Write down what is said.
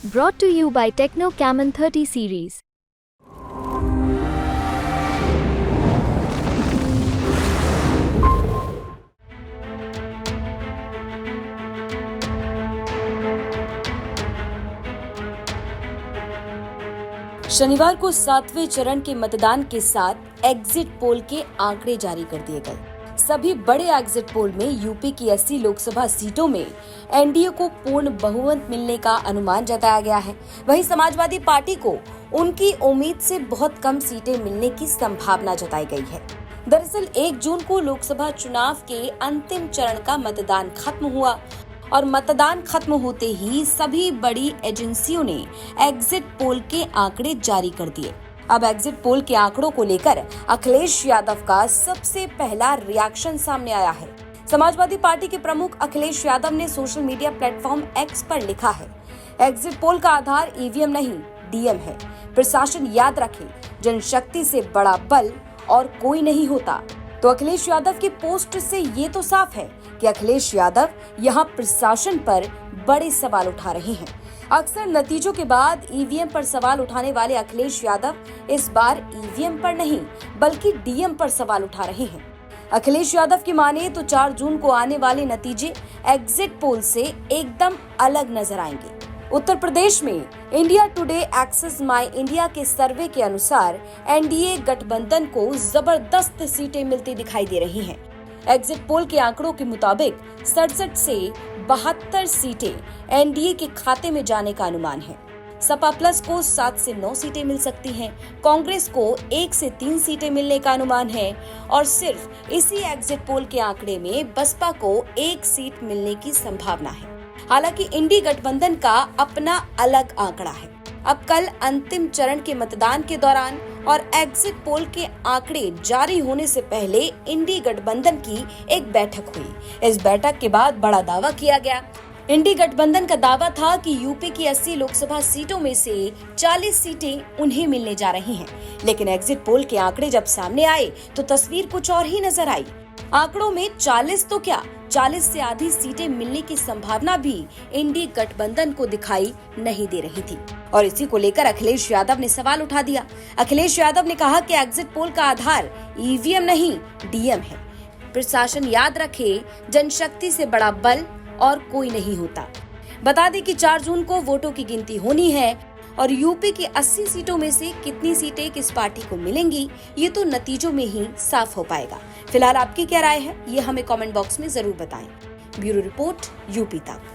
Brought to you by Techno Camon 30 series. शनिवार को 7वें चरण के मतदान के साथ एग्जिट पोल के आंकड़े जारी कर दिए गए। सभी बड़े एग्जिट पोल में यूपी की 80 लोकसभा सीटों में एनडीए को पूर्ण बहुमत मिलने का अनुमान जताया गया है। वहीं समाजवादी पार्टी को उनकी उम्मीद से बहुत कम सीटें मिलने की संभावना जताई गई है। दरअसल 1 जून को लोकसभा चुनाव के अंतिम चरण का मतदान खत्म हुआ और मतदान खत्म होते ही सभी बड़ी एजेंसियों ने एग्जिट पोल के आंकड़े जारी कर दिए। अब एग्जिट पोल के आंकड़ों को लेकर अखिलेश यादव का सबसे पहला रिएक्शन सामने आया है। समाजवादी पार्टी के प्रमुख अखिलेश यादव ने सोशल मीडिया प्लेटफॉर्म एक्स पर लिखा है, एग्जिट पोल का आधार ईवीएम नहीं डीएम है। प्रशासन याद रखे, जनशक्ति से बड़ा बल और कोई नहीं होता। तो अखिलेश यादव की पोस्ट से ये तो साफ है कि अखिलेश यादव यहाँ प्रशासन पर बड़े सवाल उठा रहे हैं। अक्सर नतीजों के बाद ईवीएम पर सवाल उठाने वाले अखिलेश यादव इस बार ईवीएम पर नहीं बल्कि डीएम पर सवाल उठा रहे हैं। अखिलेश यादव की माने तो 4 जून को आने वाले नतीजे एग्जिट पोल से एकदम अलग नजर आएंगे। उत्तर प्रदेश में इंडिया टुडे एक्सेस माई इंडिया के सर्वे के अनुसार एनडीए गठबंधन को जबरदस्त सीटें मिलती दिखाई दे रही हैं। एग्जिट पोल के आंकड़ों के मुताबिक 67 से 72 सीटें एनडीए के खाते में जाने का अनुमान है। सपा प्लस को 7 से 9 सीटें मिल सकती हैं। कांग्रेस को 1 से 3 सीटें मिलने का अनुमान है और सिर्फ इसी एग्जिट पोल के आंकड़े में बसपा को 1 सीट मिलने की संभावना है। हालांकि इंडी गठबंधन का अपना अलग आंकड़ा है। अब कल अंतिम चरण के मतदान के दौरान और एग्जिट पोल के आंकड़े जारी होने से पहले इंडी गठबंधन की एक बैठक हुई। इस बैठक के बाद बड़ा दावा किया गया। इंडी गठबंधन का दावा था कि यूपी की 80 लोकसभा सीटों में से 40 सीटें उन्हें मिलने जा रही हैं। लेकिन एग्जिट पोल के आंकड़े जब सामने आए तो तस्वीर कुछ और ही नजर आई। आंकड़ों में 40 तो क्या 40 से आधी सीटें मिलने की संभावना भी इंडी गठबंधन को दिखाई नहीं दे रही थी और इसी को लेकर अखिलेश यादव ने सवाल उठा दिया। अखिलेश यादव ने कहा कि एग्जिट पोल का आधार ईवीएम नहीं डीएम है। प्रशासन याद रखे, जनशक्ति से बड़ा बल और कोई नहीं होता। बता दें कि 4 जून को वोटों की गिनती होनी है और यूपी की 80 सीटों में से कितनी सीटें किस पार्टी को मिलेंगी ये तो नतीजों में ही साफ हो पाएगा। फिलहाल आपकी क्या राय है ये हमें कमेंट बॉक्स में जरूर बताएं। ब्यूरो रिपोर्ट यूपी तक।